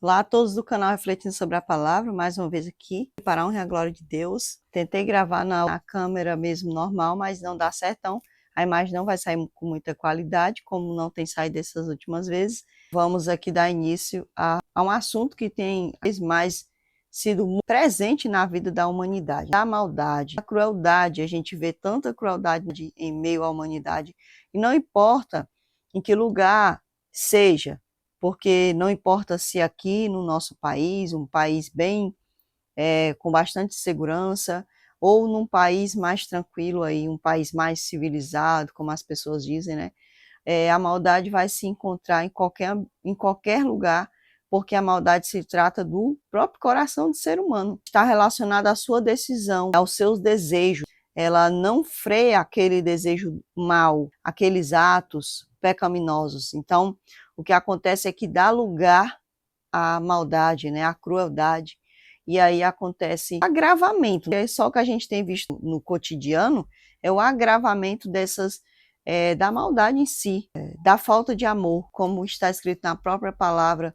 Olá a todos do canal Refletindo sobre a Palavra, mais uma vez aqui, para a honra e a glória de Deus. Tentei gravar na câmera mesmo normal, mas não dá certo, então a imagem não vai sair com muita qualidade, como não tem saído dessas últimas vezes. Vamos aqui dar início a um assunto que tem mais sido presente na vida da humanidade. A maldade, a crueldade, a gente vê tanta crueldade em meio à humanidade, e não importa em que lugar seja, porque não importa se aqui no nosso país, um país bem, com bastante segurança, ou num país mais tranquilo, aí, um país mais civilizado, como as pessoas dizem, né? A maldade vai se encontrar em qualquer lugar, porque a maldade se trata do próprio coração do ser humano. Está relacionada à sua decisão, aos seus desejos. Ela não freia aquele desejo mau, aqueles atos pecaminosos. Então, o que acontece é que dá lugar à maldade, né, à crueldade, e aí acontece agravamento. É só o que a gente tem visto no cotidiano, é o agravamento da maldade em si, da falta de amor, como está escrito na própria palavra,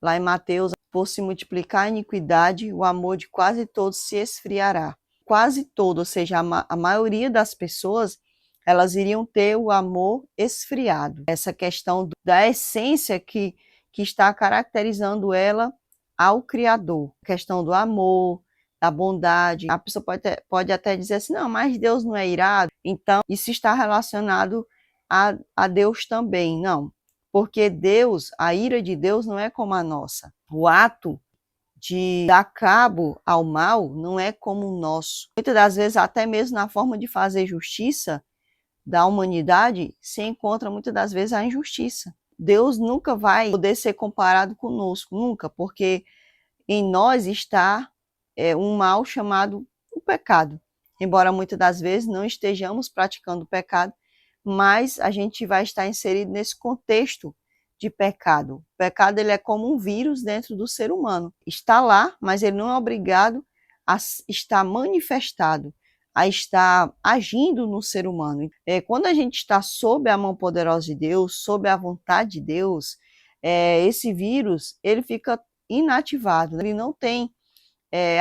lá em Mateus: por se multiplicar a iniquidade, o amor de quase todos se esfriará. Quase todo, ou seja, a maioria das pessoas, elas iriam ter o amor esfriado. Essa questão da essência que está caracterizando ela ao Criador. A questão do amor, da bondade. A pessoa pode até dizer assim, não, mas Deus não é irado. Então, isso está relacionado a Deus também. Não, porque Deus, a ira de Deus não é como a nossa. O ato de dar cabo ao mal não é como o nosso. Muitas das vezes, até mesmo na forma de fazer justiça da humanidade, se encontra muitas das vezes a injustiça. Deus nunca vai poder ser comparado conosco, nunca, porque em nós está um mal chamado o pecado. Embora muitas das vezes não estejamos praticando o pecado, mas a gente vai estar inserido nesse contexto de pecado. O pecado, ele é como um vírus dentro do ser humano. Está lá, mas ele não é obrigado a estar manifestado, a estar agindo no ser humano. Quando a gente está sob a mão poderosa de Deus, sob a vontade de Deus, esse vírus, ele fica inativado, ele não tem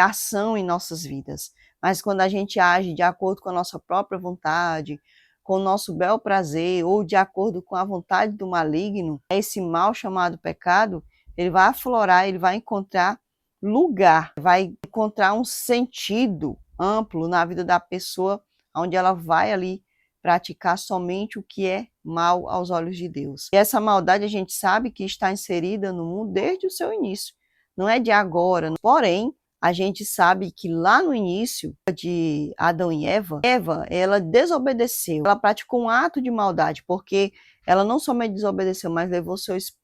ação em nossas vidas. Mas quando a gente age de acordo com a nossa própria vontade, com o nosso bel prazer, ou de acordo com a vontade do maligno, esse mal chamado pecado, ele vai aflorar, ele vai encontrar lugar, vai encontrar um sentido amplo na vida da pessoa, onde ela vai ali praticar somente o que é mal aos olhos de Deus. E essa maldade a gente sabe que está inserida no mundo desde o seu início, não é de agora. Porém, a gente sabe que lá no início de Adão e Eva, ela desobedeceu, ela praticou um ato de maldade, porque ela não somente desobedeceu, mas levou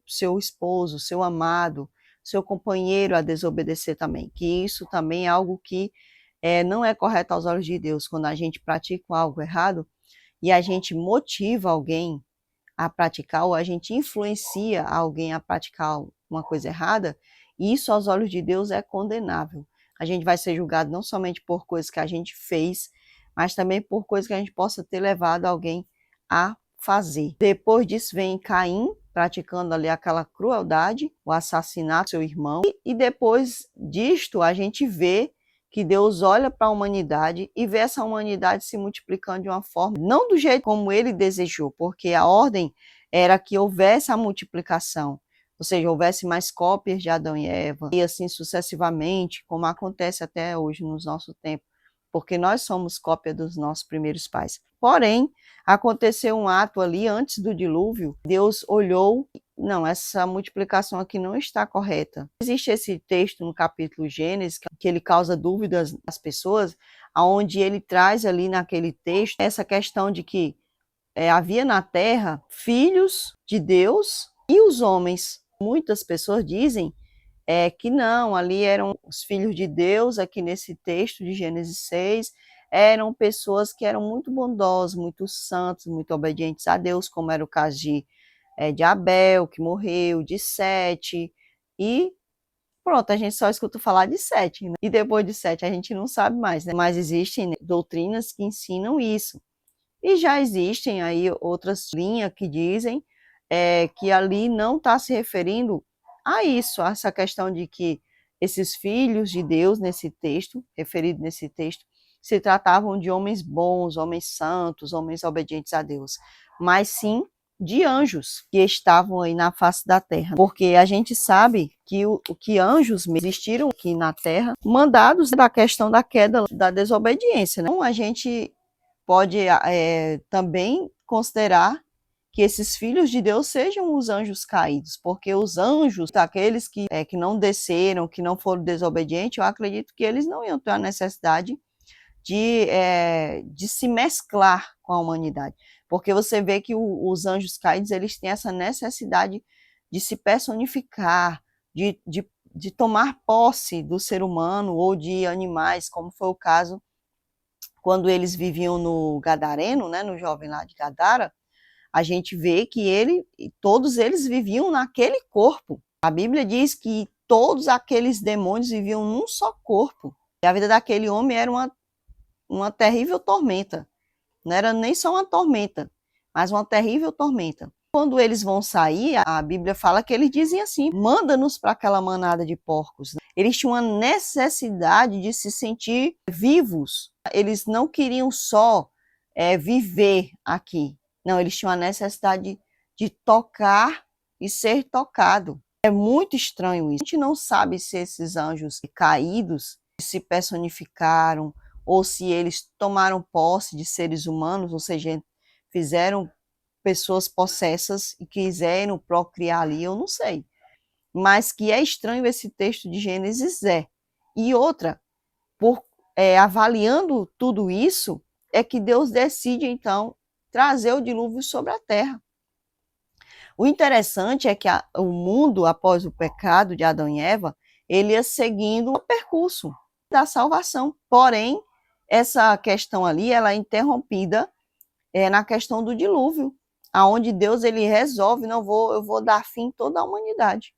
seu esposo, seu amado, seu companheiro a desobedecer também, que isso também é algo que não é correto aos olhos de Deus. Quando a gente pratica algo errado e a gente motiva alguém a praticar, ou a gente influencia alguém a praticar uma coisa errada, isso aos olhos de Deus é condenável. A gente vai ser julgado não somente por coisas que a gente fez, mas também por coisas que a gente possa ter levado alguém a fazer. Depois disso vem Caim, praticando ali aquela crueldade, o assassinato do seu irmão, e depois disto a gente vê que Deus olha para a humanidade e vê essa humanidade se multiplicando de uma forma, não do jeito como ele desejou, porque a ordem era que houvesse a multiplicação, ou seja, houvesse mais cópias de Adão e Eva, e assim sucessivamente, como acontece até hoje nos nossos tempos, porque nós somos cópia dos nossos primeiros pais. Porém, aconteceu um ato ali antes do dilúvio, Deus olhou, não, essa multiplicação aqui não está correta. Existe esse texto no capítulo Gênesis, que ele causa dúvidas às pessoas, onde ele traz ali naquele texto essa questão de que havia na terra filhos de Deus e os homens. Muitas pessoas dizem que não, ali eram os filhos de Deus, aqui nesse texto de Gênesis 6, eram pessoas que eram muito bondosas, muito santos, muito obedientes a Deus, como era o caso de Abel, que morreu, de Sete, e pronto, a gente só escuta falar de Sete, né? E depois de Sete a gente não sabe mais, né? Mas existem, né, doutrinas que ensinam isso. E já existem aí outras linhas que dizem que ali não está se referindo a isso, a essa questão de que esses filhos de Deus, nesse texto, referido nesse texto, se tratavam de homens bons, homens santos, homens obedientes a Deus, mas sim de anjos que estavam aí na face da terra, porque a gente sabe que anjos existiram aqui na terra, mandados da questão da queda, da desobediência, né? Então a gente pode também considerar que esses filhos de Deus sejam os anjos caídos, porque os anjos, aqueles que não desceram, que não foram desobedientes, eu acredito que eles não iam ter a necessidade de se mesclar com a humanidade, porque você vê que os anjos caídos, eles têm essa necessidade de se personificar, de tomar posse do ser humano ou de animais, como foi o caso quando eles viviam no Gadareno, né, no jovem lá de Gadara. A gente vê que todos eles viviam naquele corpo. A Bíblia diz que todos aqueles demônios viviam num só corpo. E a vida daquele homem era uma terrível tormenta. Não era nem só uma tormenta, mas uma terrível tormenta. Quando eles vão sair, a Bíblia fala que eles dizem assim: manda-nos para aquela manada de porcos. Eles tinham uma necessidade de se sentir vivos. Eles não queriam só viver aqui. Não, eles tinham a necessidade de tocar e ser tocado. É muito estranho isso. A gente não sabe se esses anjos caídos se personificaram ou se eles tomaram posse de seres humanos, ou seja, fizeram pessoas possessas e quiseram procriar ali, eu não sei. Mas que é estranho esse texto de Gênesis é. E outra, avaliando tudo isso, é que Deus decide, então, trazer o dilúvio sobre a terra. O interessante é que o mundo, após o pecado de Adão e Eva, ele ia seguindo o percurso da salvação. Porém, essa questão ali, ela é interrompida na questão do dilúvio, aonde Deus ele resolve, eu vou dar fim em toda a humanidade.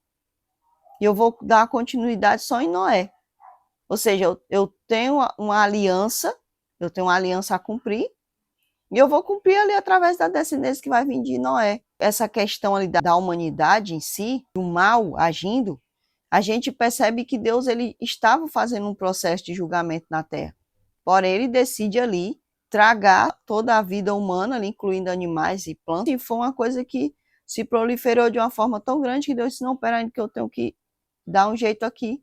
E eu vou dar continuidade só em Noé. Ou seja, eu tenho uma aliança a cumprir, e eu vou cumprir ali através da descendência que vai vir de Noé. Essa questão ali da humanidade em si, do mal agindo, a gente percebe que Deus ele estava fazendo um processo de julgamento na terra. Porém, ele decide ali tragar toda a vida humana, ali, incluindo animais e plantas, e foi uma coisa que se proliferou de uma forma tão grande que Deus disse: não, peraí, que eu tenho que dar um jeito aqui,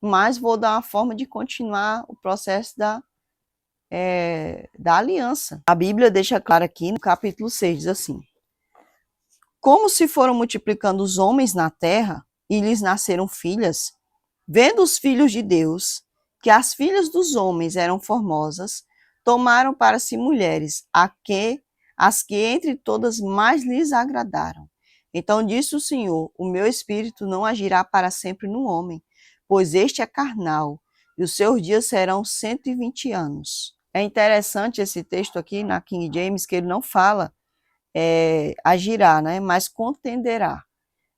mas vou dar uma forma de continuar o processo da aliança. A Bíblia deixa claro aqui no capítulo 6, diz assim: como se foram multiplicando os homens na terra e lhes nasceram filhas, vendo os filhos de Deus que as filhas dos homens eram formosas, tomaram para si mulheres, as que entre todas mais lhes agradaram. Então disse o Senhor: o meu espírito não agirá para sempre no homem, pois este é carnal, e os seus dias serão 120 anos. É interessante esse texto aqui na King James, que ele não fala agirá, né, mas contenderá.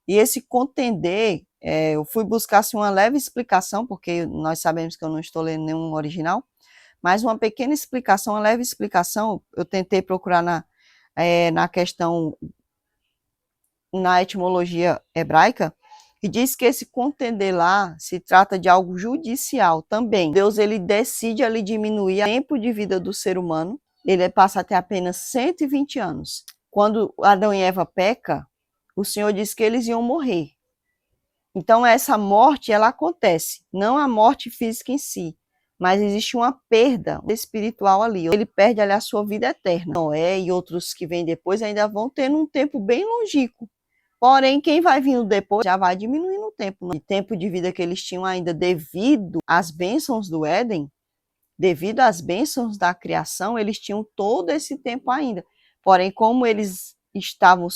E esse contender, eu fui buscar assim, uma leve explicação, porque nós sabemos que eu não estou lendo nenhum original, mas uma pequena explicação, uma leve explicação, eu tentei procurar na questão, na etimologia hebraica, que diz que esse contender lá se trata de algo judicial também. Deus ele decide ali diminuir o tempo de vida do ser humano, ele passa a ter apenas 120 anos. Quando Adão e Eva pecam, o Senhor disse que eles iam morrer. Então essa morte ela acontece, não a morte física em si, mas existe uma perda espiritual ali. Ele perde ali a sua vida eterna. Noé e outros que vêm depois ainda vão ter um tempo bem longínquo. Porém, quem vai vindo depois já vai diminuindo o tempo. O tempo de vida que eles tinham ainda devido às bênçãos do Éden, devido às bênçãos da criação, eles tinham todo esse tempo ainda. Porém, como eles estavam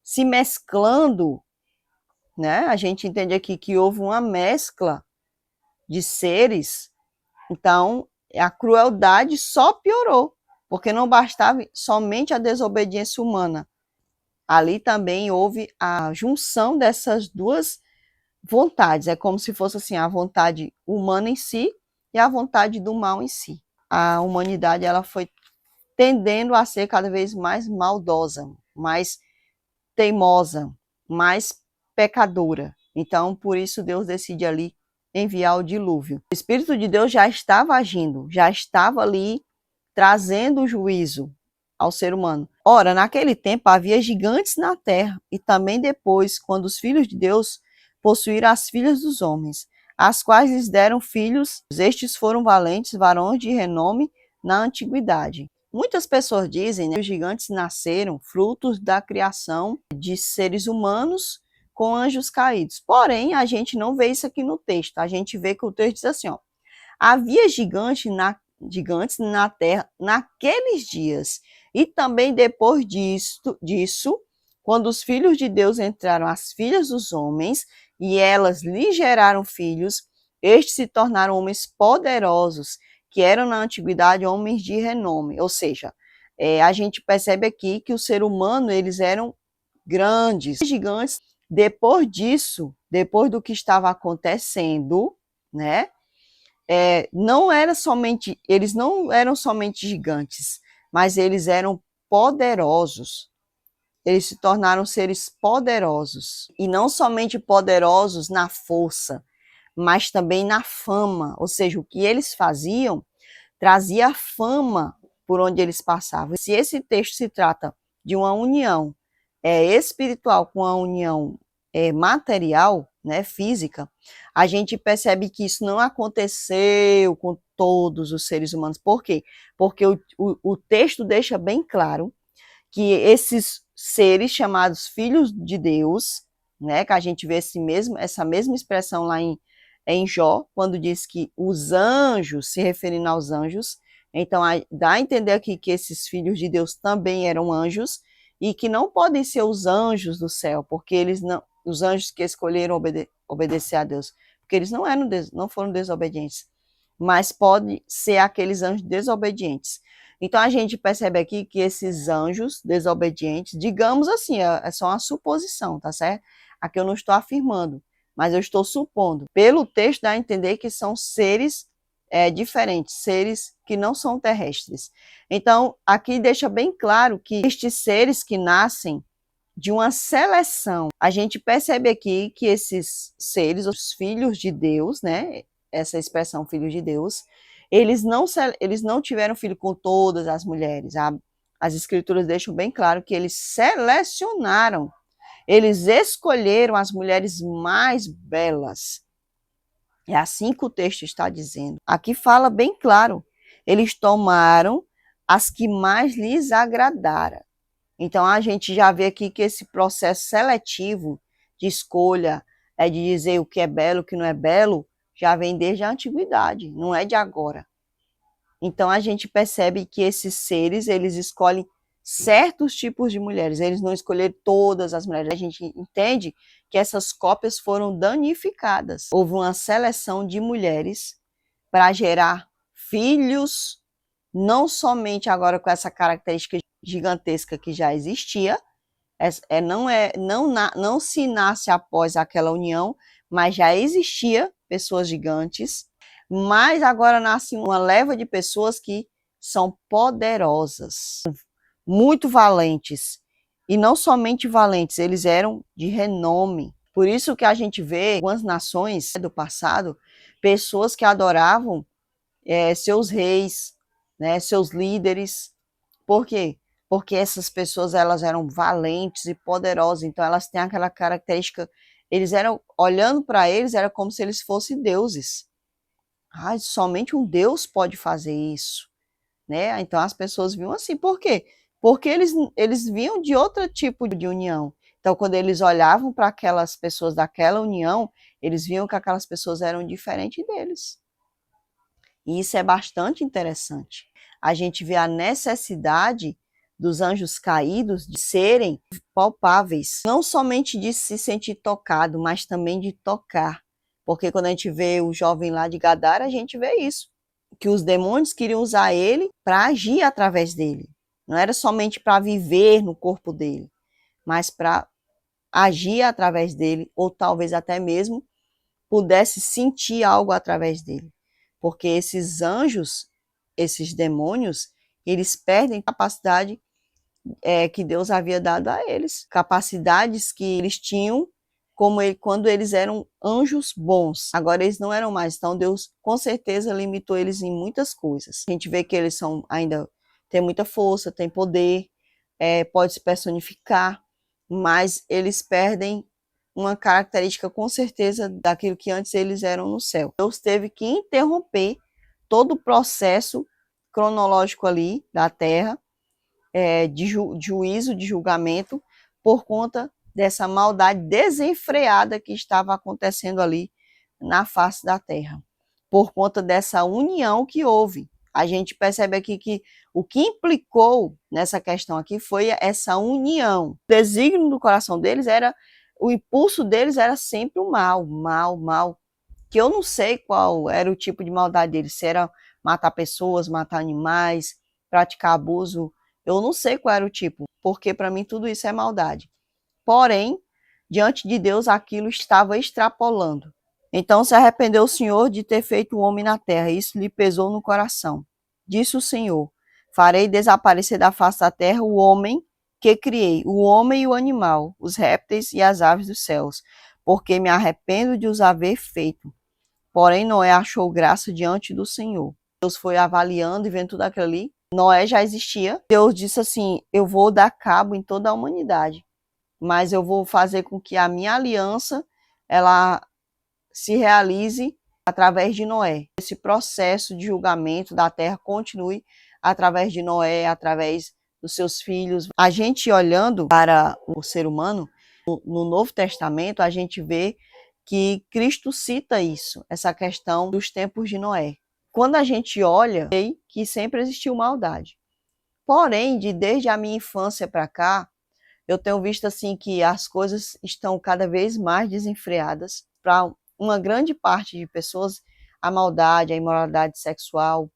se mesclando, né? A gente entende aqui que houve uma mescla de seres, então a crueldade só piorou, porque não bastava somente a desobediência humana. Ali também houve a junção dessas duas vontades. É como se fosse assim, a vontade humana em si e a vontade do mal em si. A humanidade ela foi tendendo a ser cada vez mais maldosa, mais teimosa, mais pecadora. Então, por isso Deus decide ali enviar o dilúvio. O Espírito de Deus já estava agindo, já estava ali trazendo o juízo ao ser humano. Ora, naquele tempo havia gigantes na terra, e também depois, quando os filhos de Deus possuíram as filhas dos homens, as quais lhes deram filhos, estes foram valentes, varões de renome na antiguidade. Muitas pessoas dizem, né, que os gigantes nasceram frutos da criação de seres humanos com anjos caídos. Porém, a gente não vê isso aqui no texto. A gente vê que o texto diz assim, ó, havia gigantes na terra naqueles dias. E também depois disso, quando os filhos de Deus entraram as filhas dos homens, e elas lhe geraram filhos, estes se tornaram homens poderosos, que eram na antiguidade homens de renome. Ou seja, a gente percebe aqui que o ser humano, eles eram grandes, gigantes. Depois disso, depois do que estava acontecendo, né? Eles não eram somente gigantes, mas eles eram poderosos. Eles se tornaram seres poderosos. E não somente poderosos na força, mas também na fama. Ou seja, o que eles faziam trazia fama por onde eles passavam. Se esse texto se trata de uma união espiritual com a união material, né, física, a gente percebe que isso não aconteceu com todos os seres humanos. Por quê? Porque o texto deixa bem claro que esses seres chamados filhos de Deus, né, que a gente vê essa mesma expressão lá em Jó, quando diz que os anjos, se referindo aos anjos, então dá a entender aqui que esses filhos de Deus também eram anjos, e que não podem ser os anjos do céu, porque eles não, os anjos que escolheram obedecer a Deus, porque eles não foram desobedientes, mas pode ser aqueles anjos desobedientes. Então a gente percebe aqui que esses anjos desobedientes, digamos assim, é só uma suposição, tá certo? Aqui eu não estou afirmando, mas eu estou supondo. Pelo texto dá a entender que são seres diferentes, seres que não são terrestres. Então aqui deixa bem claro que estes seres que nascem de uma seleção, a gente percebe aqui que esses seres, os filhos de Deus, né? Essa expressão filhos de Deus, eles não tiveram filho com todas as mulheres. As escrituras deixam bem claro que eles selecionaram, eles escolheram as mulheres mais belas. É assim que o texto está dizendo. Aqui fala bem claro, eles tomaram as que mais lhes agradaram. Então a gente já vê aqui que esse processo seletivo de escolha, de dizer o que é belo, o que não é belo, já vem desde a antiguidade, não é de agora. Então a gente percebe que esses seres, eles escolhem certos tipos de mulheres, eles não escolheram todas as mulheres. A gente entende que essas cópias foram danificadas. Houve uma seleção de mulheres para gerar filhos, não somente agora com essa característica gigantesca que já existia, não se nasce após aquela união, mas já existia pessoas gigantes, mas agora nasce uma leva de pessoas que são poderosas, muito valentes, e não somente valentes, eles eram de renome. Por isso que a gente vê em algumas nações do passado, pessoas que adoravam seus reis, né, seus líderes. Por quê? Porque essas pessoas, elas eram valentes e poderosas, então elas têm aquela característica, eles eram, olhando para eles, era como se eles fossem deuses. Somente um Deus pode fazer isso, né? Então as pessoas viam assim, por quê? Porque eles vinham de outro tipo de união. Então quando eles olhavam para aquelas pessoas daquela união, eles viam que aquelas pessoas eram diferentes deles. E isso é bastante interessante. A gente vê a necessidade dos anjos caídos de serem palpáveis, não somente de se sentir tocado, mas também de tocar. Porque quando a gente vê o jovem lá de Gadara, a gente vê isso, que os demônios queriam usar ele para agir através dele. Não era somente para viver no corpo dele, mas para agir através dele, ou talvez até mesmo pudesse sentir algo através dele. Porque esses anjos, esses demônios, eles perdem capacidade que Deus havia dado a eles, capacidades que eles tinham quando eles eram anjos bons. Agora eles não eram mais. Então Deus com certeza limitou eles em muitas coisas. A gente vê que eles ainda têm muita força, têm poder, pode se personificar, mas eles perdem uma característica com certeza daquilo que antes eles eram no céu. Deus teve que interromper todo o processo cronológico ali da terra, de juízo, de julgamento, por conta dessa maldade desenfreada que estava acontecendo ali na face da terra, por conta dessa união que houve. A gente percebe aqui que o que implicou nessa questão aqui foi essa união. O desígnio do coração deles o impulso deles era sempre o mal, mal, mal, que eu não sei qual era o tipo de maldade deles, se era matar pessoas, matar animais, praticar abuso, eu não sei qual era o tipo, porque para mim tudo isso é maldade. Porém, diante de Deus aquilo estava extrapolando. Então se arrependeu o Senhor de ter feito o homem na terra, isso lhe pesou no coração. Disse o Senhor: farei desaparecer da face da terra o homem que criei, o homem e o animal, os répteis e as aves dos céus, porque me arrependo de os haver feito. Porém, Noé achou graça diante do Senhor. Deus foi avaliando e vendo tudo aquilo ali. Noé já existia. Deus disse assim: eu vou dar cabo em toda a humanidade, mas eu vou fazer com que a minha aliança ela se realize através de Noé. Esse processo de julgamento da terra continue através de Noé, através dos seus filhos. A gente olhando para o ser humano, no Novo Testamento, a gente vê que Cristo cita isso, essa questão dos tempos de Noé. Quando a gente olha, sei que sempre existiu maldade. Porém, desde a minha infância para cá, eu tenho visto assim que as coisas estão cada vez mais desenfreadas. Para uma grande parte de pessoas, a maldade, a imoralidade sexual,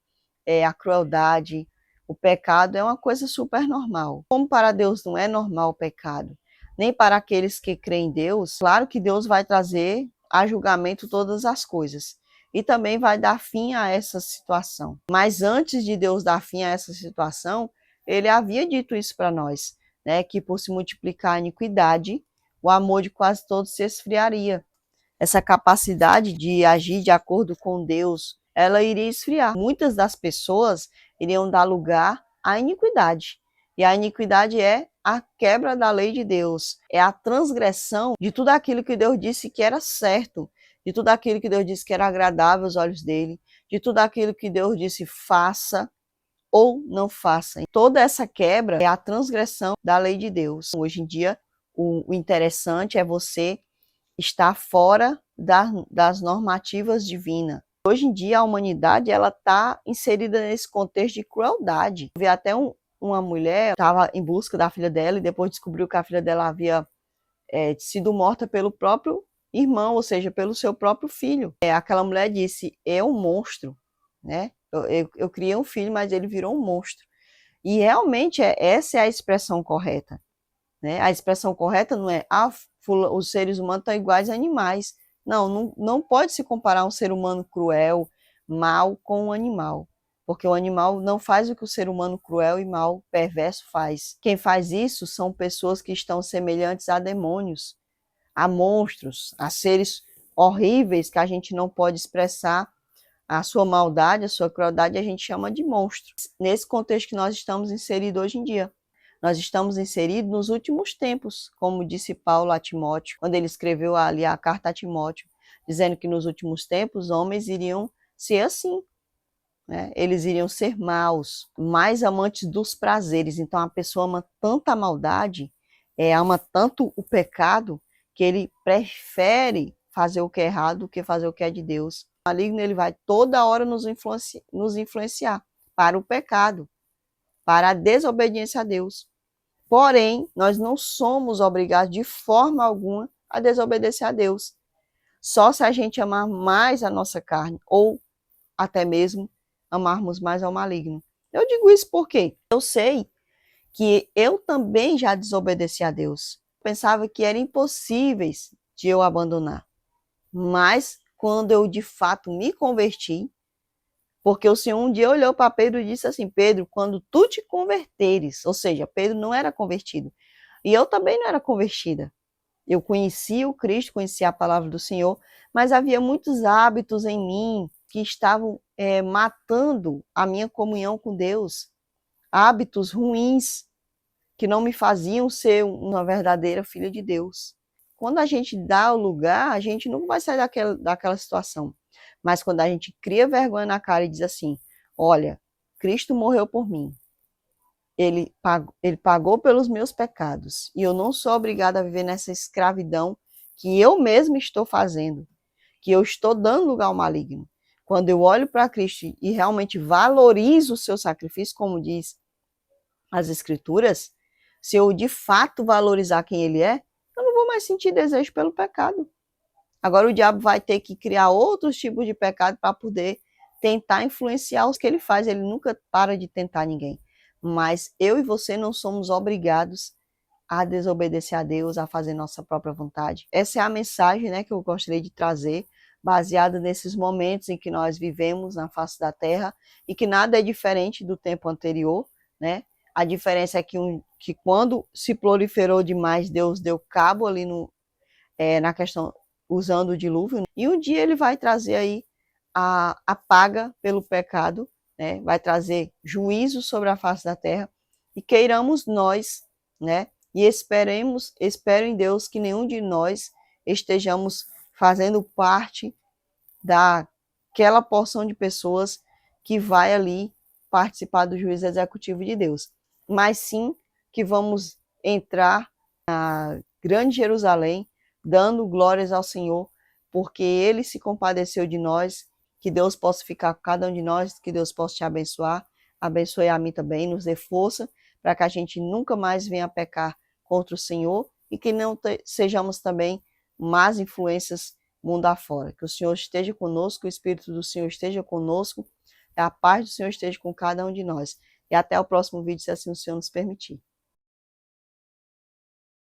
a crueldade, o pecado é uma coisa super normal. Como para Deus não é normal o pecado, nem para aqueles que creem em Deus, claro que Deus vai trazer a julgamento todas as coisas e também vai dar fim a essa situação. Mas antes de Deus dar fim a essa situação, ele havia dito isso para nós, né, que por se multiplicar a iniquidade, o amor de quase todos se esfriaria. Essa capacidade de agir de acordo com Deus, ela iria esfriar. Muitas das pessoas iriam dar lugar à iniquidade. E a iniquidade é a quebra da lei de Deus, é a transgressão de tudo aquilo que Deus disse que era certo, de tudo aquilo que Deus disse que era agradável aos olhos dele, de tudo aquilo que Deus disse faça ou não faça. Toda essa quebra é a transgressão da lei de Deus. Hoje em dia, o interessante é você estar fora das normativas divinas. Hoje em dia, a humanidade ela está inserida nesse contexto de crueldade. Eu vi até uma mulher estava em busca da filha dela e depois descobriu que a filha dela havia sido morta pelo próprio irmão, ou seja, pelo seu próprio filho. Aquela mulher disse: é um monstro, né? Eu criei um filho, mas ele virou um monstro. E realmente essa é a expressão correta, né? A expressão correta não é os seres humanos estão iguais a animais. Não pode se comparar um ser humano cruel, mau, com um animal. Porque o animal não faz o que o ser humano cruel e mau, perverso faz. Quem faz isso são pessoas que estão semelhantes a demônios, a monstros, a seres horríveis que a gente não pode expressar a sua maldade, a sua crueldade, a gente chama de monstro. Nesse contexto que nós estamos inseridos hoje em dia. Nós estamos inseridos nos últimos tempos, como disse Paulo a Timóteo, quando ele escreveu ali a carta a Timóteo, dizendo que nos últimos tempos os homens iriam ser assim, né? Eles iriam ser maus, mais amantes dos prazeres. Então a pessoa ama tanta maldade, ama tanto o pecado, que ele prefere fazer o que é errado do que fazer o que é de Deus. O maligno ele vai toda hora nos influenciar para o pecado, para a desobediência a Deus. Porém, nós não somos obrigados de forma alguma a desobedecer a Deus. Só se a gente amar mais a nossa carne ou até mesmo amarmos mais ao maligno. Eu digo isso porque eu sei que eu também já desobedeci a Deus. Pensava que era impossível de eu abandonar. Mas quando eu de fato me converti, porque o Senhor um dia olhou para Pedro e disse assim: Pedro, quando tu te converteres, ou seja, Pedro não era convertido, e eu também não era convertida. Eu conhecia o Cristo, conhecia a palavra do Senhor, mas havia muitos hábitos em mim que estavam matando a minha comunhão com Deus. Hábitos ruins que não me faziam ser uma verdadeira filha de Deus. Quando a gente dá o lugar, a gente não vai sair daquela situação. Mas quando a gente cria vergonha na cara e diz assim, olha, Cristo morreu por mim. Ele pagou pelos meus pecados. E eu não sou obrigada a viver nessa escravidão que eu mesma estou fazendo. Que eu estou dando lugar ao maligno. Quando eu olho para Cristo e realmente valorizo o seu sacrifício, como diz as Escrituras, se eu de fato valorizar quem ele é, eu não vou mais sentir desejo pelo pecado. Agora o diabo vai ter que criar outros tipos de pecado para poder tentar influenciar os que ele faz. Ele nunca para de tentar ninguém. Mas eu e você não somos obrigados a desobedecer a Deus, a fazer nossa própria vontade. Essa é a mensagem, né, que eu gostaria de trazer, baseada nesses momentos em que nós vivemos na face da terra e que nada é diferente do tempo anterior, né? A diferença é que quando se proliferou demais, Deus deu cabo ali na questão, usando o dilúvio, e um dia ele vai trazer aí a paga pelo pecado, né? Vai trazer juízo sobre a face da terra, e queiramos nós, né? E espero em Deus que nenhum de nós estejamos fazendo parte daquela porção de pessoas que vai ali participar do juízo executivo de Deus, mas sim que vamos entrar na grande Jerusalém, dando glórias ao Senhor, porque Ele se compadeceu de nós. Que Deus possa ficar com cada um de nós, que Deus possa te abençoar, abençoe a mim também, nos dê força, para que a gente nunca mais venha pecar contra o Senhor e que não sejamos também más influências mundo afora. Que o Senhor esteja conosco, o Espírito do Senhor esteja conosco, a paz do Senhor esteja com cada um de nós. E até o próximo vídeo, se assim o Senhor nos permitir.